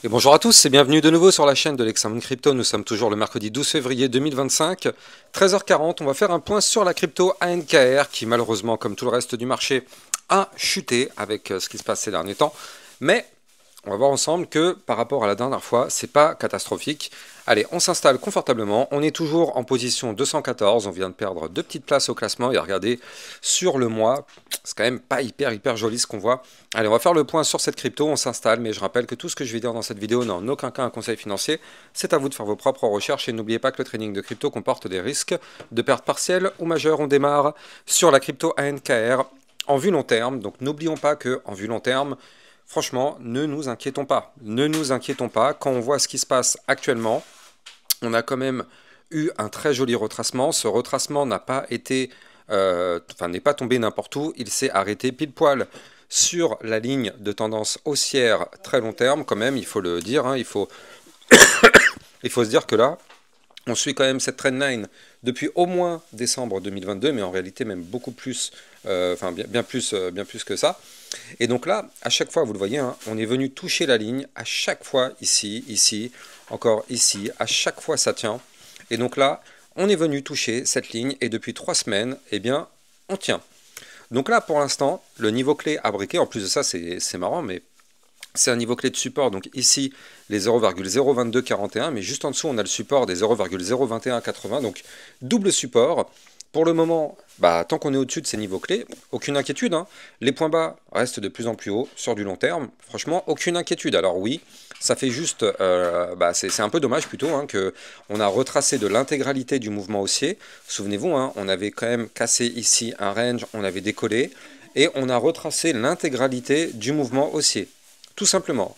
Et bonjour à tous et bienvenue de nouveau sur la chaîne de l'Examen Crypto. Nous sommes toujours le mercredi 12 février 2025, 13h40. On va faire un point sur la crypto ANKR qui malheureusement, comme tout le reste du marché, a chuté avec ce qui se passe ces derniers temps. Mais on va voir ensemble que par rapport à la dernière fois, c'est pas catastrophique. Allez, on s'installe confortablement. On est toujours en position 214. On vient de perdre 2 petites places au classement. Et regardez, sur le mois, c'est quand même pas hyper joli ce qu'on voit. Allez, on va faire le point sur cette crypto. On s'installe. Mais je rappelle que tout ce que je vais dire dans cette vidéo n'est en aucun cas un conseil financier. C'est à vous de faire vos propres recherches. Et n'oubliez pas que le trading de crypto comporte des risques de pertes partielles ou majeures. On démarre sur la crypto ANKR en vue long terme. Donc n'oublions pas que en vue long terme, franchement, ne nous inquiétons pas. Ne nous inquiétons pas. Quand on voit ce qui se passe actuellement, on a quand même eu un très joli retracement. Ce retracement n'a pas été, n'est pas tombé n'importe où. Il s'est arrêté pile poil sur la ligne de tendance haussière très long terme. Quand même, il faut le dire. Il faut se dire que là, on suit quand même cette trendline depuis au moins décembre 2022, mais en réalité même beaucoup plus, bien plus que ça. Et donc là, à chaque fois, vous le voyez, on est venu toucher la ligne, à chaque fois ici, encore ici, à chaque fois ça tient. Et donc là, on est venu toucher cette ligne, et depuis 3 semaines, eh bien, on tient. Donc là, pour l'instant, le niveau clé à briquer, en plus de ça, c'est marrant, mais c'est un niveau clé de support, donc ici les 0,02241, mais juste en dessous on a le support des 0,02180, donc double support. Pour le moment, tant qu'on est au-dessus de ces niveaux clés, aucune inquiétude. Les points bas restent de plus en plus hauts sur du long terme. Franchement, aucune inquiétude. Alors oui, ça fait juste, c'est un peu dommage plutôt qu'on a retracé de l'intégralité du mouvement haussier. Souvenez-vous, on avait quand même cassé ici un range, on avait décollé, et on a retracé l'intégralité du mouvement haussier. Tout simplement.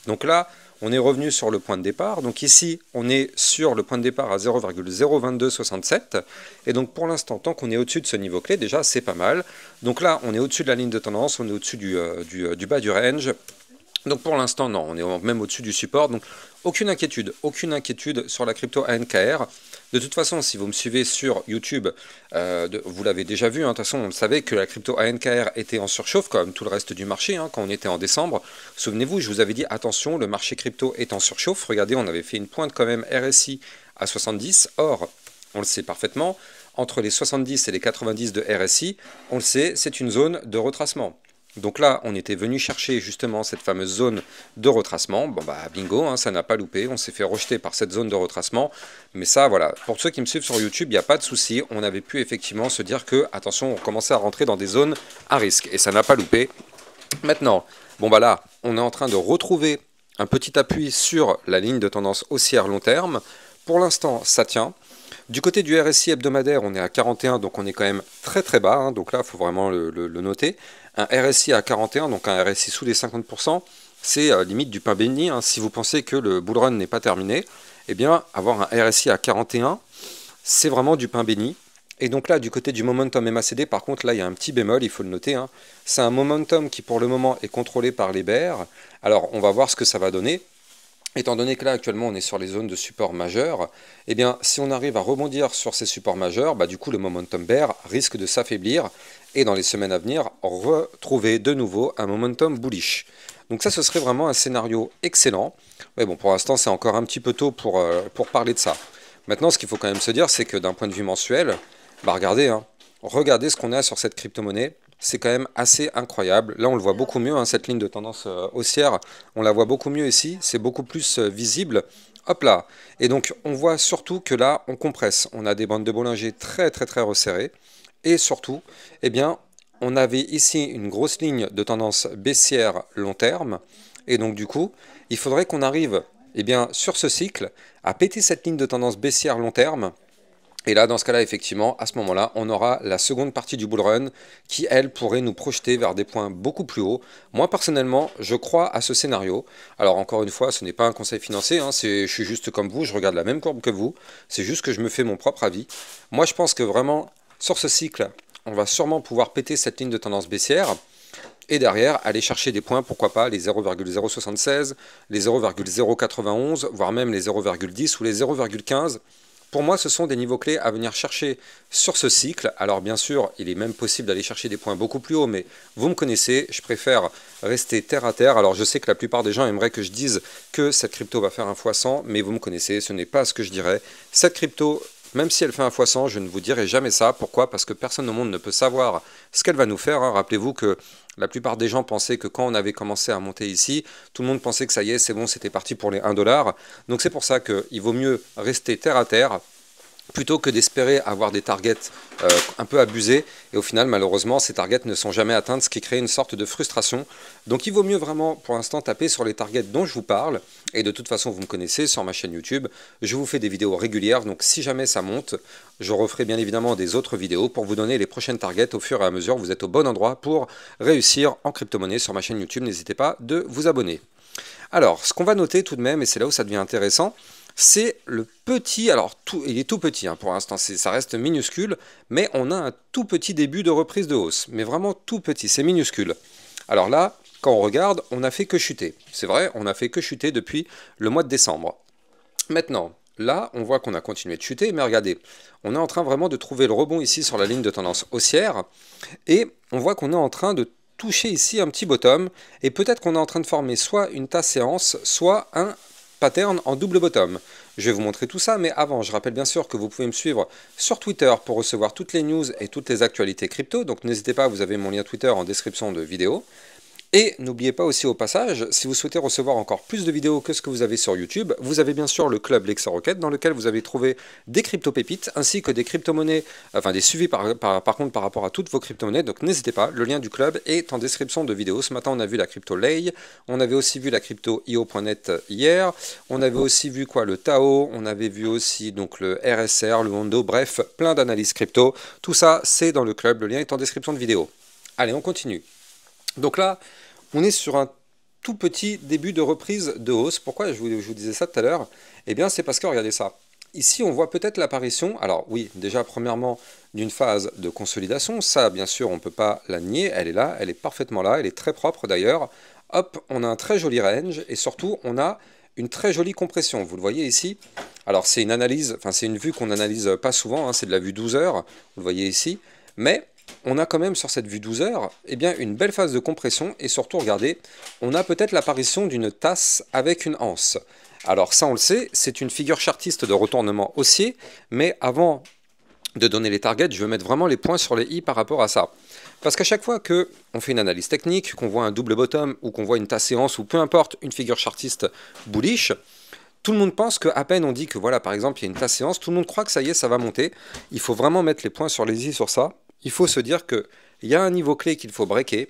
Donc là, on est revenu sur le point de départ. Donc ici, on est sur le point de départ à 0,02267. Et donc pour l'instant, tant qu'on est au-dessus de ce niveau clé, déjà, c'est pas mal. Donc là, on est au-dessus de la ligne de tendance, on est au-dessus du bas du range. Donc pour l'instant, non, on est même au-dessus du support. Donc aucune inquiétude sur la crypto ANKR. De toute façon, si vous me suivez sur YouTube, vous l'avez déjà vu, de toute façon, on le savait que la crypto ANKR était en surchauffe, comme tout le reste du marché, quand on était en décembre. Souvenez-vous, je vous avais dit, attention, le marché crypto est en surchauffe. Regardez, on avait fait une pointe quand même RSI à 70. Or, on le sait parfaitement, entre les 70 et les 90 de RSI, on le sait, c'est une zone de retracement. Donc là, on était venu chercher justement cette fameuse zone de retracement. Bon bingo, ça n'a pas loupé, on s'est fait rejeter par cette zone de retracement. Mais ça, voilà, pour ceux qui me suivent sur YouTube, il n'y a pas de souci. On avait pu effectivement se dire que, attention, on commençait à rentrer dans des zones à risque. Et ça n'a pas loupé. Maintenant, là, on est en train de retrouver un petit appui sur la ligne de tendance haussière long terme. Pour l'instant, ça tient. Du côté du RSI hebdomadaire, on est à 41, donc on est quand même très bas. Donc là, il faut vraiment le noter. Un RSI à 41, donc un RSI sous les 50%, c'est limite du pain béni. Si vous pensez que le bull run n'est pas terminé, eh bien, avoir un RSI à 41, c'est vraiment du pain béni. Et donc là, du côté du momentum MACD, par contre, là, il y a un petit bémol, il faut le noter. C'est un momentum qui, pour le moment, est contrôlé par les bears. Alors, on va voir ce que ça va donner. Étant donné que là, actuellement, on est sur les zones de support majeurs, eh bien, si on arrive à rebondir sur ces supports majeurs, du coup, le momentum bear risque de s'affaiblir et dans les semaines à venir, retrouver de nouveau un momentum bullish. Donc ça, ce serait vraiment un scénario excellent. Mais bon, pour l'instant, c'est encore un petit peu tôt pour parler de ça. Maintenant, ce qu'il faut quand même se dire, c'est que d'un point de vue mensuel, regardez, regardez ce qu'on a sur cette crypto-monnaie. C'est quand même assez incroyable. Là, on le voit beaucoup mieux, cette ligne de tendance haussière. On la voit beaucoup mieux ici. C'est beaucoup plus visible. Hop là. Et donc, on voit surtout que là, on compresse. On a des bandes de Bollinger très resserrées. Et surtout, eh bien, on avait ici une grosse ligne de tendance baissière long terme. Et donc, du coup, il faudrait qu'on arrive, sur ce cycle, à péter cette ligne de tendance baissière long terme. Et là, dans ce cas-là, effectivement, à ce moment-là, on aura la seconde partie du bull run qui, elle, pourrait nous projeter vers des points beaucoup plus hauts. Moi, personnellement, je crois à ce scénario. Alors, encore une fois, ce n'est pas un conseil financier, je suis juste comme vous, je regarde la même courbe que vous. C'est juste que je me fais mon propre avis. Moi, je pense que vraiment, sur ce cycle, on va sûrement pouvoir péter cette ligne de tendance baissière. Et derrière, aller chercher des points, pourquoi pas, les 0,076, les 0,091, voire même les 0,10 ou les 0,15. Pour moi, ce sont des niveaux clés à venir chercher sur ce cycle. Alors bien sûr, il est même possible d'aller chercher des points beaucoup plus hauts, mais vous me connaissez, je préfère rester terre à terre. Alors je sais que la plupart des gens aimeraient que je dise que cette crypto va faire un x100, mais vous me connaissez, ce n'est pas ce que je dirais. Cette crypto, même si elle fait un x100, je ne vous dirai jamais ça. Pourquoi? Parce que personne au monde ne peut savoir ce qu'elle va nous faire, hein. Rappelez-vous que la plupart des gens pensaient que quand on avait commencé à monter ici, tout le monde pensait que ça y est, c'est bon, c'était parti pour les 1 $. Donc c'est pour ça qu'il vaut mieux rester terre à terre, plutôt que d'espérer avoir des targets un peu abusés, et au final malheureusement ces targets ne sont jamais atteints, ce qui crée une sorte de frustration. Donc il vaut mieux vraiment pour l'instant taper sur les targets dont je vous parle, et de toute façon vous me connaissez sur ma chaîne YouTube, je vous fais des vidéos régulières, donc si jamais ça monte, je referai bien évidemment des autres vidéos pour vous donner les prochaines targets au fur et à mesure. Vous êtes au bon endroit pour réussir en crypto-monnaie sur ma chaîne YouTube, n'hésitez pas de vous abonner. Alors ce qu'on va noter tout de même, et c'est là où ça devient intéressant, c'est le petit, alors il est tout petit hein, pour l'instant, ça reste minuscule, mais on a un tout petit début de reprise de hausse, mais vraiment tout petit, c'est minuscule. Alors là, quand on regarde, on n'a fait que chuter. C'est vrai, on n'a fait que chuter depuis le mois de décembre. Maintenant, là, on voit qu'on a continué de chuter, mais regardez, on est en train vraiment de trouver le rebond ici sur la ligne de tendance haussière, et on voit qu'on est en train de toucher ici un petit bottom, et peut-être qu'on est en train de former soit une tasse séance, soit un pattern en double bottom. Je vais vous montrer tout ça, mais avant, je rappelle bien sûr que vous pouvez me suivre sur Twitter pour recevoir toutes les news et toutes les actualités crypto, donc n'hésitez pas, vous avez mon lien Twitter en description de vidéo. Et n'oubliez pas aussi au passage, si vous souhaitez recevoir encore plus de vidéos que ce que vous avez sur YouTube, vous avez bien sûr le club Lexorocket dans lequel vous avez trouvé des crypto-pépites ainsi que des crypto-monnaies, enfin des suivis par contre par rapport à toutes vos crypto-monnaies, donc n'hésitez pas, le lien du club est en description de vidéo. Ce matin on a vu la crypto Lei, on avait aussi vu la crypto io.net hier, on avait aussi vu quoi, le Tao, on avait vu aussi donc le RSR, le Hondo, bref, plein d'analyses crypto, tout ça c'est dans le club, le lien est en description de vidéo. Allez, on continue. Donc là, on est sur un tout petit début de reprise de hausse. Pourquoi je vous disais ça tout à l'heure? Eh bien, c'est parce que, regardez ça. Ici, on voit peut-être l'apparition, alors oui, déjà premièrement, d'une phase de consolidation. Ça, bien sûr, on ne peut pas la nier. Elle est là, elle est parfaitement là, elle est très propre d'ailleurs. Hop, on a un très joli range et surtout, on a une très jolie compression. Vous le voyez ici. Alors, c'est une analyse, enfin, c'est une vue qu'on n'analyse pas souvent, hein, c'est de la vue 12 heures. Vous le voyez ici. Mais on a quand même sur cette vue 12 heures eh bien, une belle phase de compression et surtout, regardez, on a peut-être l'apparition d'une tasse avec une anse. Alors ça, on le sait, c'est une figure chartiste de retournement haussier, mais avant de donner les targets, je veux mettre vraiment les points sur les i par rapport à ça. Parce qu'à chaque fois qu'on fait une analyse technique, qu'on voit un double bottom ou qu'on voit une tasse séance ou peu importe, une figure chartiste bullish, tout le monde pense qu'à peine on dit que voilà, par exemple, il y a une tasse séance, tout le monde croit que ça y est, ça va monter. Il faut vraiment mettre les points sur les i sur ça. Il faut se dire qu'il y a un niveau clé qu'il faut breaker.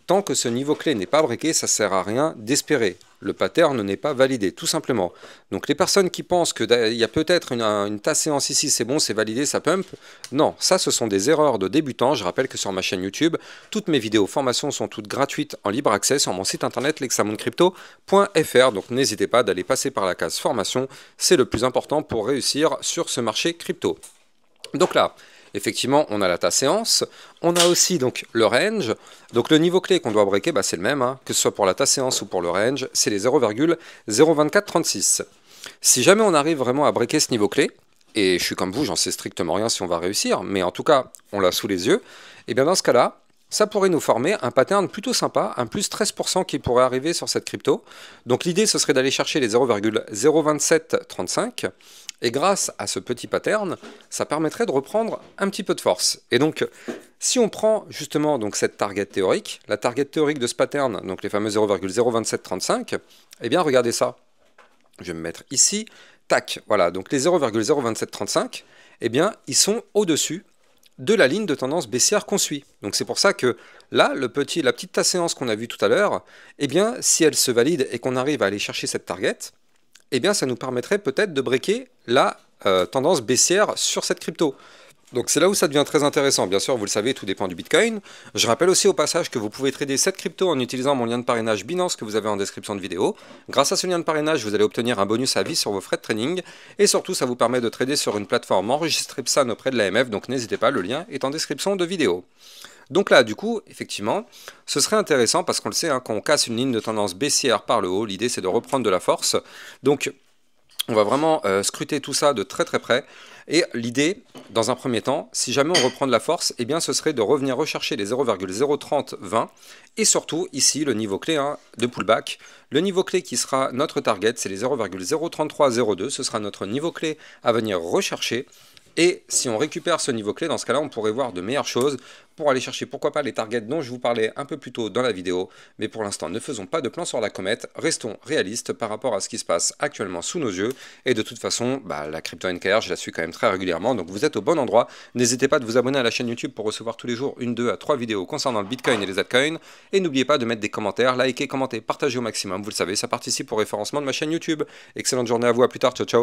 Tant que ce niveau clé n'est pas breaké, ça ne sert à rien d'espérer. Le pattern n'est pas validé, tout simplement. Donc les personnes qui pensent qu'il y a peut-être une tasse séance ici, c'est bon, c'est validé, ça pump. Non, ça ce sont des erreurs de débutants. Je rappelle que sur ma chaîne YouTube, toutes mes vidéos formations sont toutes gratuites en libre accès sur mon site internet lexamoncrypto.fr. Donc n'hésitez pas d'aller passer par la case formation. C'est le plus important pour réussir sur ce marché crypto. Donc là, effectivement, on a la tasse séance, on a aussi donc le range, donc le niveau clé qu'on doit breaker, bah, c'est le même, hein, que ce soit pour la tasse séance ou pour le range, c'est les 0,02436. Si jamais on arrive vraiment à breaker ce niveau clé, et je suis comme vous, j'en sais strictement rien si on va réussir, mais en tout cas, on l'a sous les yeux, et bien dans ce cas-là, ça pourrait nous former un pattern plutôt sympa, un plus 13% qui pourrait arriver sur cette crypto. Donc l'idée, ce serait d'aller chercher les 0,02735, et grâce à ce petit pattern, ça permettrait de reprendre un petit peu de force. Et donc, si on prend justement donc, cette target théorique, la target théorique de ce pattern, donc les fameux 0,02735, eh bien regardez ça. Je vais me mettre ici, tac, voilà, donc les 0,02735, eh bien ils sont au-dessus de la ligne de tendance baissière qu'on suit. Donc c'est pour ça que là, la petite tasse séance qu'on a vue tout à l'heure, eh bien si elle se valide et qu'on arrive à aller chercher cette target, eh bien ça nous permettrait peut-être de breaker la tendance baissière sur cette crypto. Donc c'est là où ça devient très intéressant. Bien sûr, vous le savez, tout dépend du Bitcoin. Je rappelle aussi au passage que vous pouvez trader cette crypto en utilisant mon lien de parrainage Binance que vous avez en description de vidéo. Grâce à ce lien de parrainage, vous allez obtenir un bonus à vie sur vos frais de trading. Et surtout, ça vous permet de trader sur une plateforme enregistrée PSAN auprès de l'AMF. Donc n'hésitez pas, le lien est en description de vidéo. Donc là, du coup, effectivement, ce serait intéressant parce qu'on le sait, hein, quand on casse une ligne de tendance baissière par le haut, l'idée c'est de reprendre de la force. Donc On va vraiment scruter tout ça de très très près. Et l'idée, dans un premier temps, si jamais on reprend de la force, eh bien ce serait de revenir rechercher les 0,03020 et surtout ici le niveau clé de pullback. Le niveau clé qui sera notre target, c'est les 0,03302. Ce sera notre niveau clé à venir rechercher. Et si on récupère ce niveau clé, dans ce cas-là, on pourrait voir de meilleures choses pour aller chercher, pourquoi pas, les targets dont je vous parlais un peu plus tôt dans la vidéo. Mais pour l'instant, ne faisons pas de plan sur la comète, restons réalistes par rapport à ce qui se passe actuellement sous nos yeux. Et de toute façon, la crypto NKR, je la suis quand même très régulièrement, donc vous êtes au bon endroit. N'hésitez pas de vous abonner à la chaîne YouTube pour recevoir tous les jours 1, 2 à 3 vidéos concernant le Bitcoin et les altcoins. Et n'oubliez pas de mettre des commentaires, liker, commenter, partager au maximum. Vous le savez, ça participe au référencement de ma chaîne YouTube. Excellente journée à vous, à plus tard, ciao ciao.